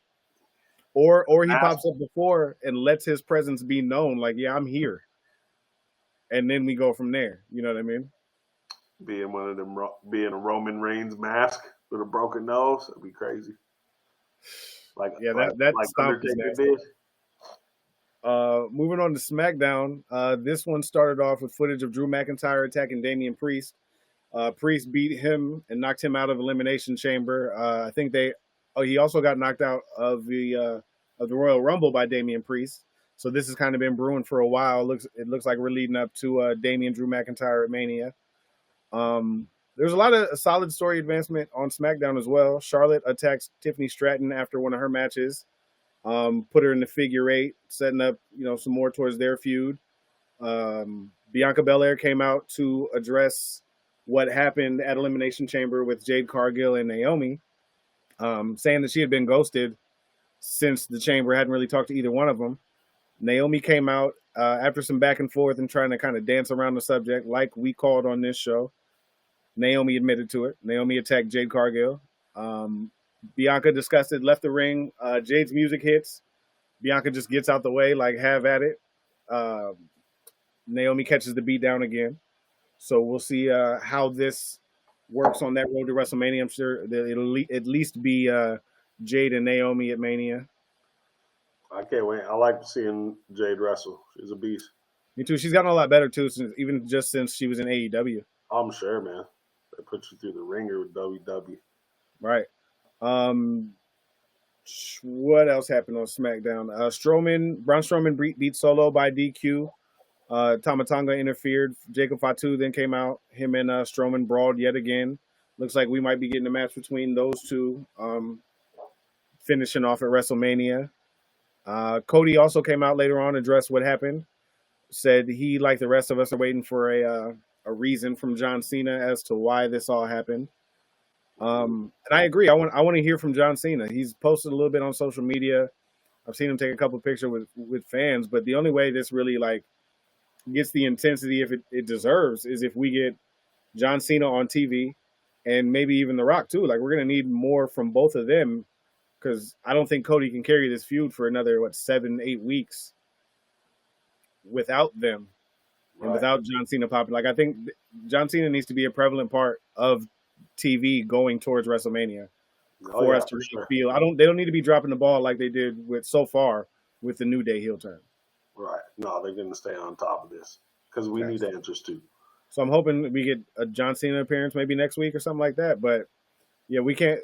or he Ask pops up before and lets his presence be known. Like, yeah, I'm here, and then we go from there. You know what I mean? being one of them, being a Roman Reigns mask with a broken nose, it'd be crazy. Like Yeah, that like stomp is Undertaker nasty. did. Moving on to SmackDown. This one started off with footage of Drew McIntyre attacking Damian Priest. Priest beat him and knocked him out of Elimination Chamber. I think he also got knocked out of the Royal Rumble by Damian Priest. So this has kind of been brewing for a while. It looks like we're leading up to Damian Drew McIntyre at Mania. There's a lot of solid story advancement on SmackDown as well. Charlotte attacks Tiffany Stratton after one of her matches. Put her in the figure eight, setting up some more towards their feud. Bianca Belair came out to address what happened at Elimination Chamber with Jade Cargill and Naomi, saying that she had been ghosted since the Chamber hadn't really talked to either one of them. Naomi came out after some back and forth and trying to kind of dance around the subject, like we called on this show. Naomi admitted to it. Naomi attacked Jade Cargill. Bianca disgusted, left the ring. Jade's music hits. Bianca just gets out the way, like, have at it. Naomi catches the beat down again. So we'll see how this works on that road to WrestleMania. I'm sure that it'll at least be Jade and Naomi at Mania. I can't wait. I like seeing Jade wrestle. She's a beast. Me too. She's gotten a lot better too, since she was in AEW. I'm sure, man. They put you through the ringer with WWE. Right. What else happened on SmackDown? Braun Strowman beat Solo by DQ. Tama Tonga interfered. Jacob Fatu then came out. Him and Strowman brawled yet again. Looks like we might be getting a match between those two, finishing off at WrestleMania. Cody also came out later on, addressed what happened. Said he, like the rest of us, are waiting for a reason from John Cena as to why this all happened. And I agree. I want to hear from John Cena. He's posted a little bit on social media. I've seen him take a couple of pictures with fans, but the only way this really gets the intensity if it deserves is if we get John Cena on TV and maybe even The Rock too. Like, we're gonna need more from both of them because I don't think Cody can carry this feud for another 7-8 weeks without them and without John Cena popping. Like, I think John Cena needs to be a prevalent part of TV going towards WrestleMania for us to really feel. They don't need to be dropping the ball like they did with the New Day heel turn. Right. No, they're going to stay on top of this because we need answers too. So I'm hoping we get a John Cena appearance maybe next week or something like that. But yeah, we can't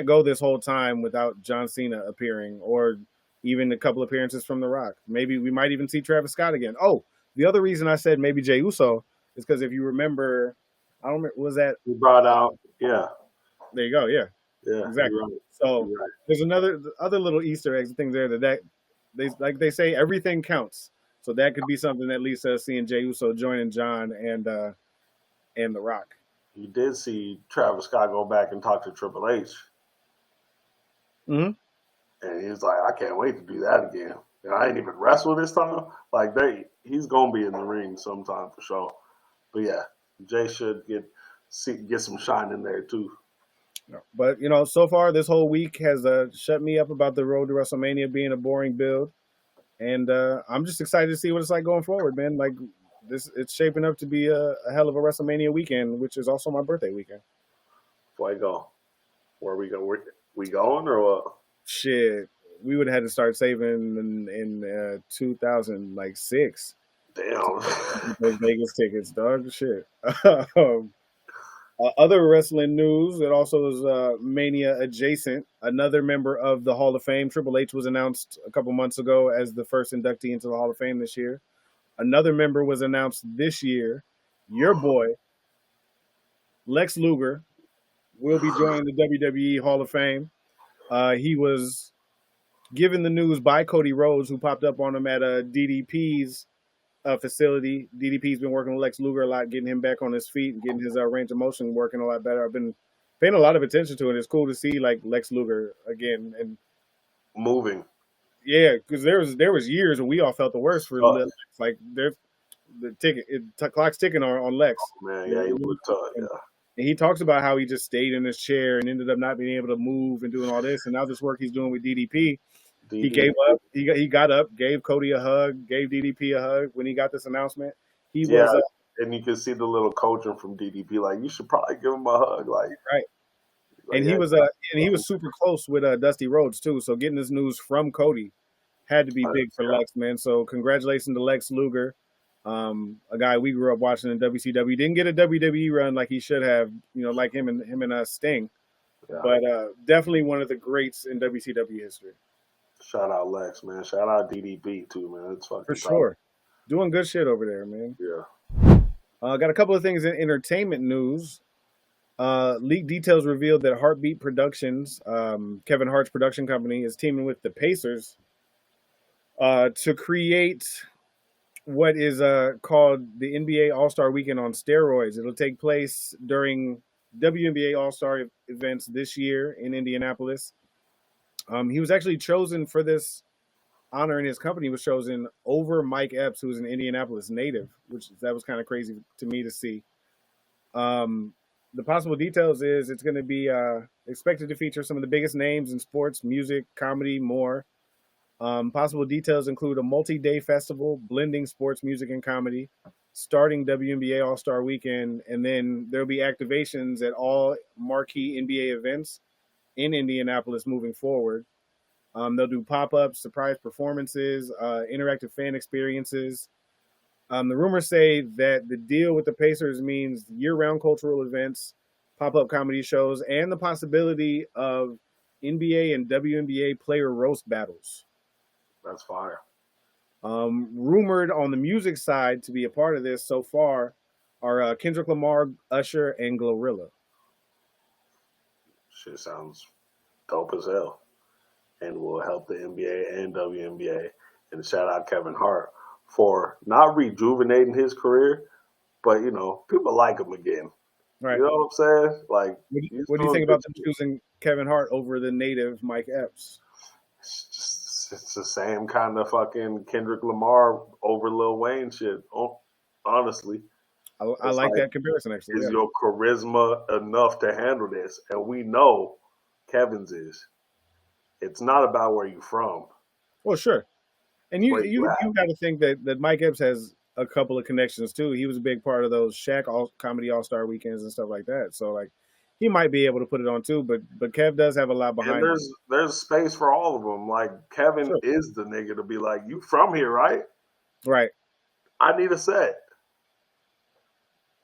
go this whole time without John Cena appearing or even a couple appearances from The Rock. Maybe we might even see Travis Scott again. Oh, the other reason I said maybe Jey Uso is because if you remember, I don't remember, was that you brought out? Yeah. There you go. Yeah. Yeah. Exactly. Right. So there's other little Easter eggs and things there that they say everything counts. So that could be something that leads to us seeing Jey Uso joining John and The Rock. You did see Travis Scott go back and talk to Triple H. Mm-hmm. And he's like, I can't wait to do that again. And I ain't even wrestle this time. Like, he's gonna be in the ring sometime for sure. But yeah, Jay should get some shine in there too. But so far this whole week has shut me up about the road to WrestleMania being a boring build, and I'm just excited to see what it's like going forward, man. Like it's shaping up to be a hell of a WrestleMania weekend, which is also my birthday weekend. Before I go, where we go? We going or what? Shit, we would have had to start saving in 2006. Damn. Those Vegas tickets, dog. Shit. Other wrestling news, it also is Mania adjacent. Another member of the Hall of Fame, Triple H, was announced a couple months ago as the first inductee into the Hall of Fame this year. Another member was announced this year. Your boy, Lex Luger, will be joining the WWE Hall of Fame. He was given the news by Cody Rhodes, who popped up on him at DDP's facility. DDP's been working with Lex Luger a lot, getting him back on his feet and getting his range of motion working a lot better. I've been paying a lot of attention to it. It's cool to see like Lex Luger again, and moving. yeah, because there was years when we all felt the worst for Tough. Lex. Like there's the clock's ticking on Lex. Man, yeah, he looked tough. And Yeah, he talks about how he just stayed in his chair and ended up not being able to move and doing all this. And now this work he's doing with DDP, he DD. gave up. He got up, gave Cody a hug, gave DDP a hug when he got this announcement. He Yeah, was and you can see the little coaching from DDP. Like, you should probably give him a hug. right, Like and yeah, he was super close with Dusty Rhodes too. So getting this news from Cody had to be big for yeah. Lex, man. So congratulations to Lex Luger, a guy we grew up watching in WCW. Didn't get a WWE run like he should have, like him and Sting, Yeah. but definitely one of the greats in WCW history. Shout out Lex, man. Shout out DDP too, man. It's fucking For tough. sure. Doing good shit over there, man. Yeah. Got a couple of things in entertainment news. Leaked details revealed that Heartbeat Productions, Kevin Hart's production company, is teaming with the Pacers to create what is called the NBA All-Star Weekend on steroids. It'll take place during WNBA All-Star events this year in Indianapolis. He was actually chosen for this honor, and his company was chosen over Mike Epps, who's an Indianapolis native, which that was kind of crazy to me to see. The possible details is it's going to be expected to feature some of the biggest names in sports, music, comedy, more. Possible details include a multi-day festival blending sports, music, and comedy, starting WNBA All-Star Weekend, and then there'll be activations at all marquee NBA events in Indianapolis moving forward. They'll do pop-ups, surprise performances, interactive fan experiences. The rumors say that the deal with the Pacers means year-round cultural events, pop-up comedy shows, and the possibility of NBA and WNBA player roast battles. That's fire. Rumored on the music side to be a part of this so far are Kendrick Lamar, Usher, and Glorilla. Shit sounds dope as hell. And will help the NBA and WNBA. And shout out Kevin Hart for not rejuvenating his career, but people like him again. Right. You know what I'm saying? Like, what do you think about them choosing Kevin Hart over the native Mike Epps? It's the same kind of fucking Kendrick Lamar over Lil Wayne shit. Honestly, I like that comparison. Actually, is your charisma enough to handle this? And we know Kevin's is. It's not about where you're from. Well, sure. And you got to think that Mike Epps has a couple of connections too. He was a big part of those Shaq comedy All-Star weekends and stuff like that. So like he might be able to put it on too. But Kev does have a lot behind. And there's space for all of them. Like Kevin is the nigga to be like, you from here, right? Right. I need a set.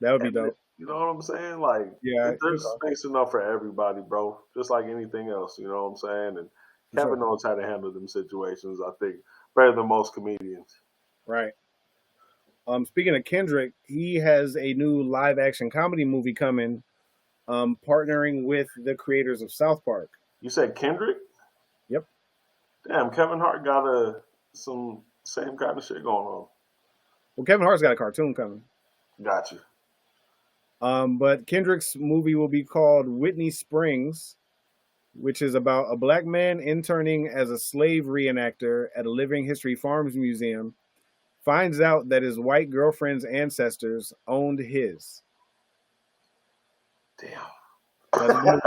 That would be dope. You know what I'm saying? Like, there's space enough for everybody, bro. Just like anything else. You know what I'm saying? And Kevin knows how to handle them situations, I think, better than most comedians. Right. Speaking of Kendrick, he has a new live action comedy movie coming, partnering with the creators of South Park. You said Kendrick? Yep. Damn, Kevin Hart got some same kind of shit going on. Well, Kevin Hart's got a cartoon coming. Got you. But Kendrick's movie will be called Whitney Springs, which is about a black man interning as a slave reenactor at a Living History Farms museum, finds out that his white girlfriend's ancestors owned his. Damn.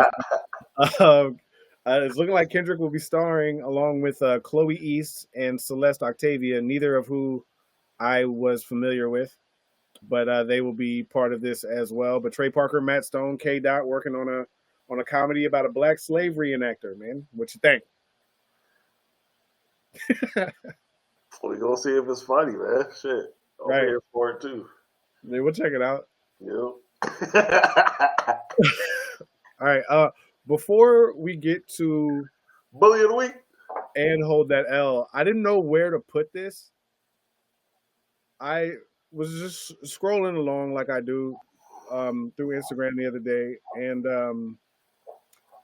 It's looking like Kendrick will be starring along with Chloe East and Celeste Octavia, neither of who I was familiar with, but they will be part of this as well. But Trey Parker, Matt Stone, K. Dot working on a comedy about a black slave reenactor, man. What you think? We gonna see if it's funny, man. Shit. I'm here for it too. Yeah, we'll check it out. Yep. All right. Before we get to Bully of the week. and hold that L, I didn't know where to put this. I was just scrolling along like I do through Instagram the other day, and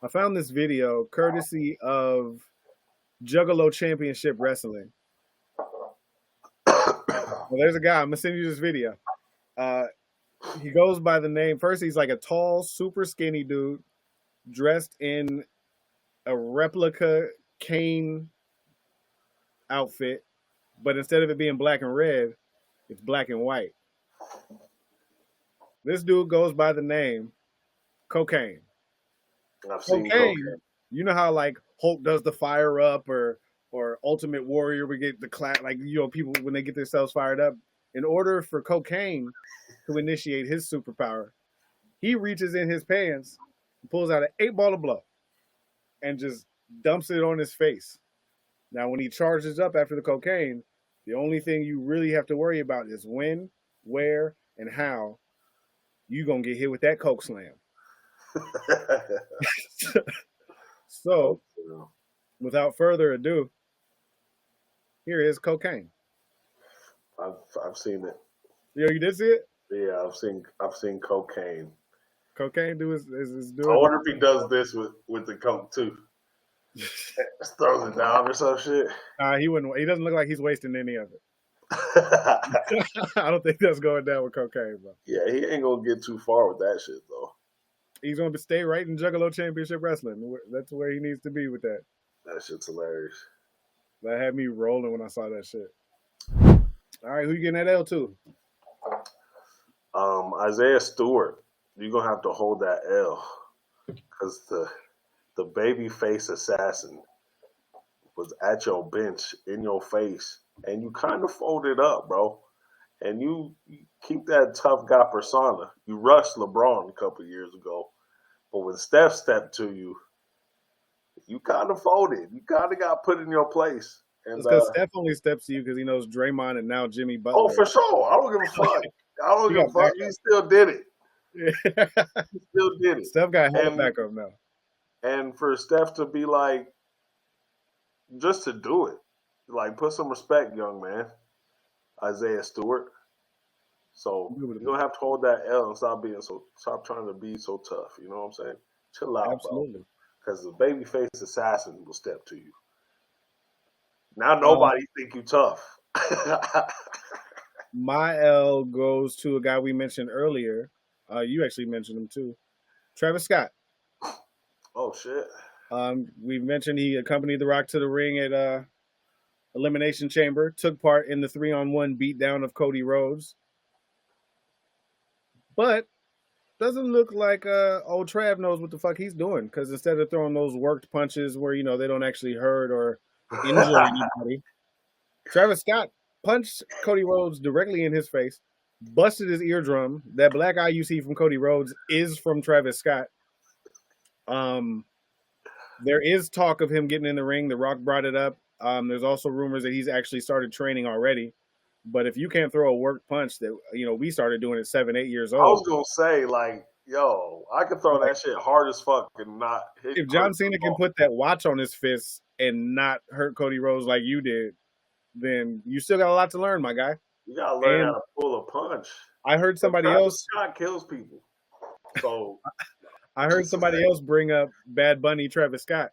I found this video courtesy of Juggalo Championship Wrestling. Well, there's a guy. I'm gonna send you this video. Uh, he goes by the name. First, he's like a tall, super skinny dude dressed in a replica Kane outfit, but instead of it being black and red, it's black and white. This dude goes by the name Cocaine. I've seen Cocaine. You know how like Hulk does the fire up, or Ultimate Warrior we get the clap, like people when they get themselves fired up. In order for Cocaine to initiate his superpower, he reaches in his pants, pulls out an 8-ball of blow, and just dumps it on his face. Now, when he charges up after the cocaine, the only thing you really have to worry about is when, where, and how you gonna get hit with that coke slam. So, without further ado, here is Cocaine. I've seen it. You did see it? Yeah, I've seen Cocaine. Cocaine do his do. I wonder if he does this with the coke too. Just throws it down or some shit. He wouldn't. He doesn't look like he's wasting any of it. I don't think that's going down with Cocaine, bro. Yeah, he ain't gonna get too far with that shit though. He's gonna stay right in Juggalo Championship Wrestling. That's where he needs to be with that. That shit's hilarious. That had me rolling when I saw that shit. All right, who you getting that L to? Isaiah Stewart. You're gonna have to hold that L because the babyface assassin was at your bench in your face, and you kind of folded up, bro. And you keep that tough guy persona. You rushed LeBron a couple years ago, but when Steph stepped to you, you kind of folded. You kind of got put in your place. And it's because Steph only steps to you because he knows Draymond and now Jimmy Butler. Oh, for sure. I don't give a fuck. I don't give a fuck. He still did it. He still did it. Steph got held back up now. And for Steph to be like, just to do it, like put some respect, young man, Isaiah Stewart. So you don't have to hold that L and stop trying to be so tough. You know what I'm saying? Chill out, absolutely, bro. Because the babyface assassin will step to you. Now nobody think you tough. My L goes to a guy we mentioned earlier. You actually mentioned him too, Travis Scott. Oh shit. We mentioned he accompanied The Rock to the ring at Elimination Chamber, took part in the 3-on-1 beatdown of Cody Rhodes, but doesn't look like old Trav knows what the fuck he's doing, because instead of throwing those worked punches where they don't actually hurt or injure anybody, Travis Scott punched Cody Rhodes directly in his face, busted his eardrum. That black eye you see from Cody Rhodes is from Travis Scott. There is talk of him getting in the ring. The Rock brought it up. There's also rumors that he's actually started training already. But if you can't throw a worked punch that we started doing at 7, 8 years old. I was gonna say, like, yo, I could throw that shit hard as fuck and not hit. If John Cena can put that watch on his fist and not hurt Cody Rhodes like you did, then you still got a lot to learn, my guy. You gotta learn how to pull a punch. I heard somebody else. Scott kills people. So I heard somebody else bring up Bad Bunny Travis Scott.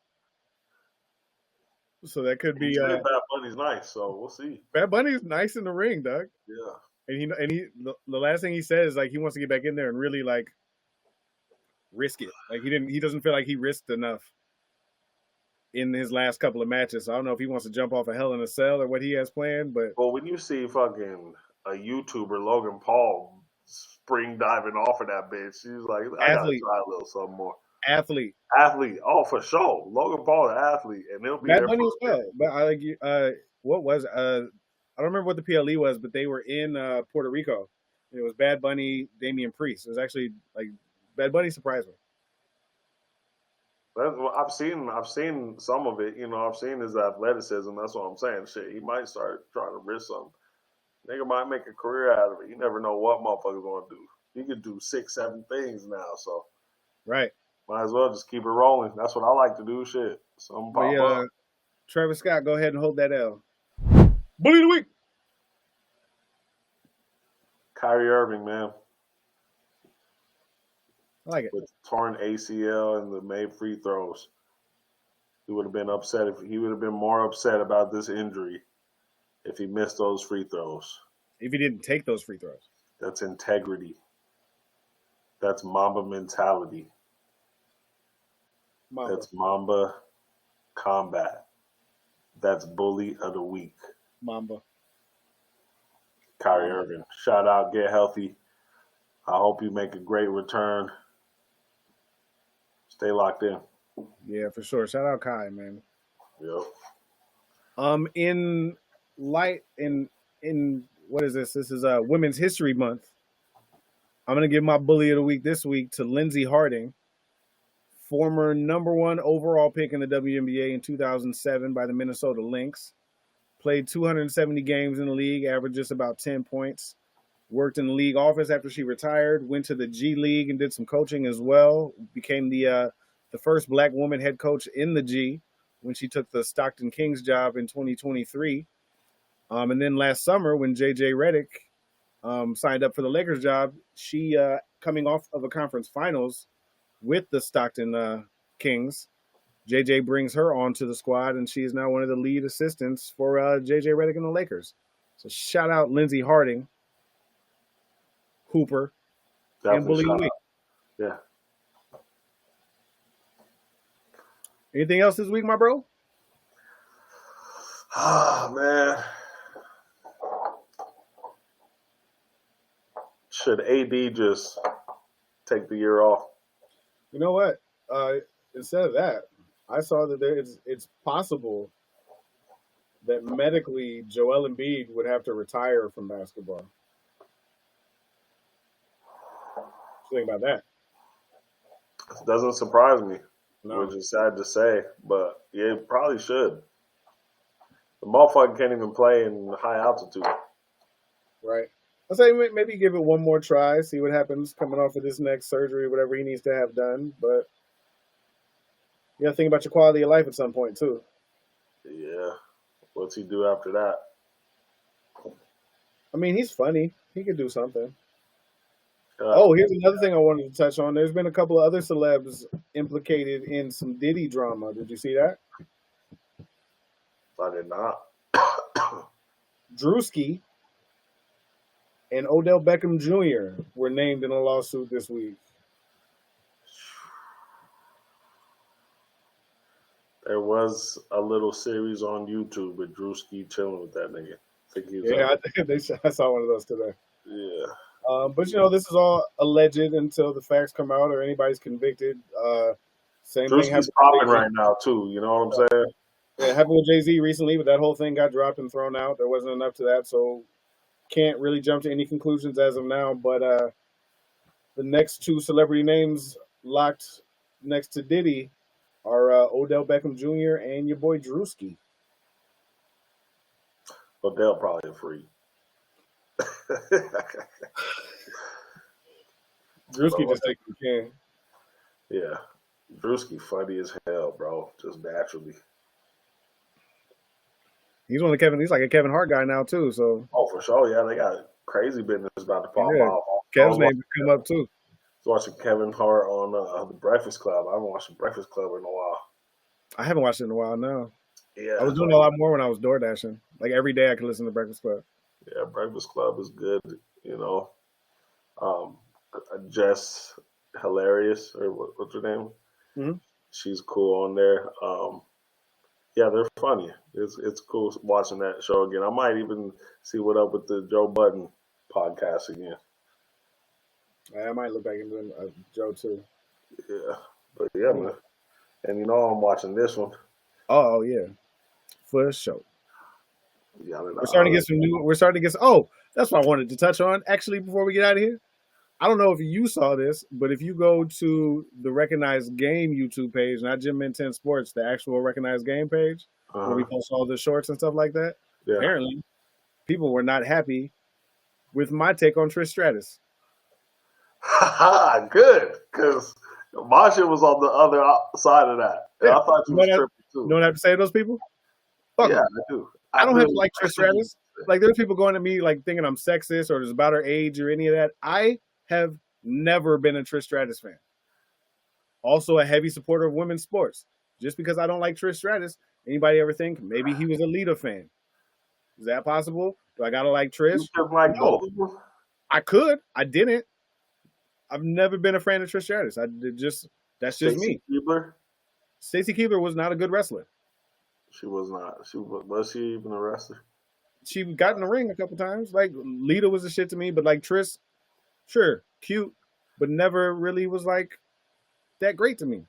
So that could be. Bad Bunny's nice, so we'll see. Bad Bunny's nice in the ring, Doug. Yeah. And the last thing he said is like he wants to get back in there and really like risk it. Like he doesn't feel like he risked enough in his last couple of matches. So I don't know if he wants to jump off a Hell in a Cell or what he has planned, but well, when you see fucking a YouTuber, Logan Paul, spring diving off of that bitch, she's like, I gotta try a little something more. Athlete. Oh, for sure. Logan Paul, the athlete, and he'll be Bad there Bunny as for well. But I like what was I don't remember what the PLE was, but they were in Puerto Rico. It was Bad Bunny, Damian Priest. It was actually like Bad Bunny surprised me. I've seen some of it. I've seen his athleticism. That's what I'm saying. Shit, he might start trying to risk something. Nigga might make a career out of it. You never know what motherfucker's gonna do. He could do 6, 7 things now. So Right. might as well just keep it rolling. That's what I like to do. Shit, something But pop yeah, up. Travis Scott, go ahead and hold that L. Bully of the week. Kyrie Irving, man, I like it. with torn ACL and the made free throws. He would have been upset if he would have been more upset about this injury if he missed those free throws. If he didn't take those free throws. That's integrity. That's Mamba mentality. Mamba. That's Mamba combat. That's bully of the week. Mamba. Kyrie Irving. Shout out, get healthy. I hope you make a great return. Stay locked in. Yeah, for sure. Shout out Kai, man. Yep. In light in what is this? This is Women's History Month. I'm gonna give my bully of the week this week to Lindsey Harding, former number 1 overall pick in the WNBA in 2007 by the Minnesota Lynx. Played 270 games in the league, averaged just about 10 points. Worked in the league office after she retired. Went to the G League and did some coaching as well. Became the first black woman head coach in the G when she took the Stockton Kings job in 2023. And then last summer, when JJ Redick signed up for the Lakers job, she coming off of a conference finals with the Stockton Kings. JJ brings her onto the squad, and she is now one of the lead assistants for JJ Redick and the Lakers. So shout out Lindsey Harding, Hooper, and Definitely Bully shout Week. out. Yeah. Anything else this week, my bro? Ah, man. Should AD just take the year off? You know what? Instead of that, I saw that it's possible that medically Joel Embiid would have to retire from basketball. What do you think about that? It doesn't surprise me, No. which is sad to say, but yeah, it probably should. The motherfucker can't even play in high altitude. Right. I'll say maybe give it one more try, see what happens coming off of this next surgery, whatever he needs to have done. But you got to think about your quality of life at some point, too. Yeah. What's he do after that? I mean, he's funny. He could do something. Oh, here's another thing I wanted to touch on. There's been a couple of other celebs implicated in some Diddy drama. Did you see that? I did not. Drewski and Odell Beckham Jr. were named in a lawsuit this week. There was a little series on YouTube with Drewski chilling with that nigga. I think he was I saw one of those today. Yeah. But this is all alleged until the facts come out or anybody's convicted. Same thing Drewski's happened popping right now too. You know what I'm saying? Yeah, it happened with Jay-Z recently, but that whole thing got dropped and thrown out. There wasn't enough to that, so can't really jump to any conclusions as of now. But the next 2 celebrity names locked next to Diddy are Odell Beckham Jr. and your boy Drewski. Odell probably a freak. Drewski just takes the can. Yeah. Drewski funny as hell, bro. Just naturally. He's he's like a Kevin Hart guy now too. So for sure, yeah, they got crazy business about to pop off. Kevin's name has come up too. I was watching Kevin Hart on the Breakfast Club. I haven't watched the Breakfast Club in a while. I haven't watched it in a while now. Yeah, I was doing a lot more when I was door dashing. Like every day I could listen to Breakfast Club. Yeah, Breakfast Club is good. Jess Hilarious, or what's her name? Mm-hmm. She's cool on there. Yeah, they're funny. It's cool watching that show again. I might even see what up with the Joe Budden podcast again. I might look back into Joe too. Yeah, but yeah, man. And I'm watching this one. Oh yeah, for sure. Yeah, we're starting to get some new. We're starting to get. Oh, that's what I wanted to touch on. Actually, before we get out of here, I don't know if you saw this, but if you go to the Recognized Game YouTube page, not Jim Men 10 Sports, the actual Recognized Game page, where we post all the shorts and stuff like that, apparently people were not happy with my take on Trish Stratus. Good, because my shit was on the other side of that. And Yeah, I thought you you was know what tripping you too. know what I have to say to those people? Fuck Yeah, them. I do. I I don't have to do. like Trish Stratus. Like there's people going to me like thinking I'm sexist or just about her age or any of that. I have never been a Trish Stratus fan. Also a heavy supporter of women's sports. Just because I don't like Trish Stratus, anybody ever think maybe he was a Lita fan? Is that possible? Do I gotta like You Trish? could like No, both of them. I could. I didn't. I've never been a fan of Trish Stratus. I did just that's just Stacy me. Keibler, Stacey Keebler was not a good wrestler. she was not. Was she even a wrestler? She got in the ring a couple times. Like Lita was a shit to me, but like Trish, sure, cute, but never really was like that great to me.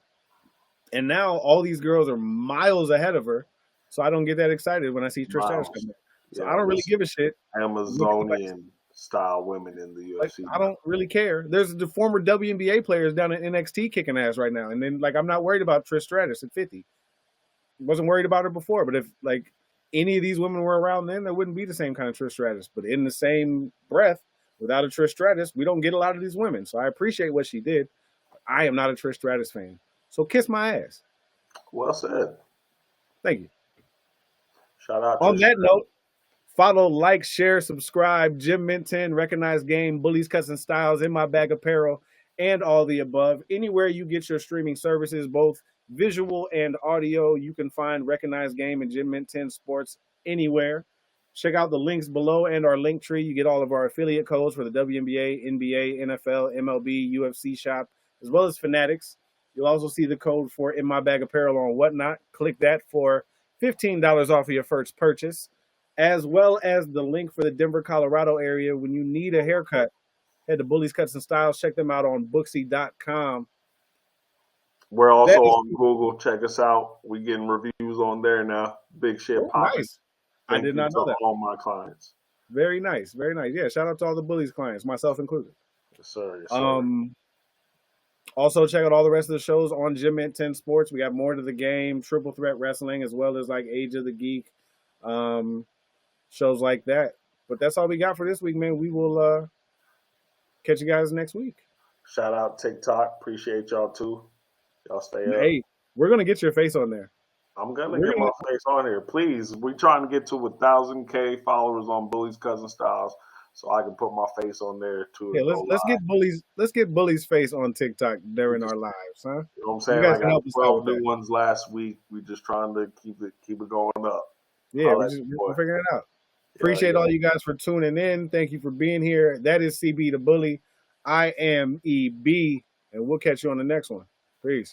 And now all these girls are miles ahead of her, so I don't get that excited when I see Trish Stratus come Miles. in. So I Yeah, don't really there's give a shit. What anybody Amazonian style women in the like, UFC I now. don't really care. There's the former WNBA players down in NXT kicking ass right now, and then like I'm not worried about Trish Stratus at 50. Wasn't worried about her before, but if like any of these women were around then, there wouldn't be the same kind of Trish Stratus. But in the same breath, without a Trish Stratus, we don't get a lot of these women. So I appreciate what she did. I am not a Trish Stratus fan. So kiss my ass. Well said. Thank you. Shout out On Trish that Stratus. note, follow, like, share, subscribe. Jim Mint 10, Recognized Game, Bullies, Cuts, and Styles, In My Bag Apparel, and all the above. Anywhere you get your streaming services, both visual and audio, you can find Recognized Game and Jim Mint 10 Sports anywhere. Check out the links below and our link tree. You get all of our affiliate codes for the WNBA, NBA, NFL, MLB, UFC shop, as well as Fanatics. You'll also see the code for In My Bag Apparel on Whatnot. Click that for $15 off of your first purchase, as well as the link for the Denver, Colorado area. When you need a haircut, head to Bullies Cuts and Styles. Check them out on Booksy.com. We're That also is on Google. Check us out. We getting reviews on there now. Big shit popping. nice. I Thank did you not to know that. all my clients. Very nice. Very nice. Yeah, shout out to all the Bullies clients, myself included. Yes, sir. Yes, sir. Also check out all the rest of the shows on Gym Mint 10 Sports. We got More to the Game, Triple Threat Wrestling, as well as like Age of the Geek, shows like that. But that's all we got for this week, man. We will catch you guys next week. Shout out TikTok. Appreciate y'all too. Y'all stay up. Hey, we're gonna get your face on there. I'm gonna we're get gonna- my face on here. Please. We trying to get to 1,000K followers on Bully's Cousin Styles, so I can put my face on there too. Yeah, let's get Bully's face on TikTok during our lives, huh? You know what I'm You saying? guys I can got help us out 12 with new that. ones last week. We just trying to keep it going up. Yeah, Holla at we're you, boy. figuring it out. Yeah, Appreciate yeah. all you guys for tuning in. Thank you for being here. That is CB the Bully. I am EB, and we'll catch you on the next one. Peace.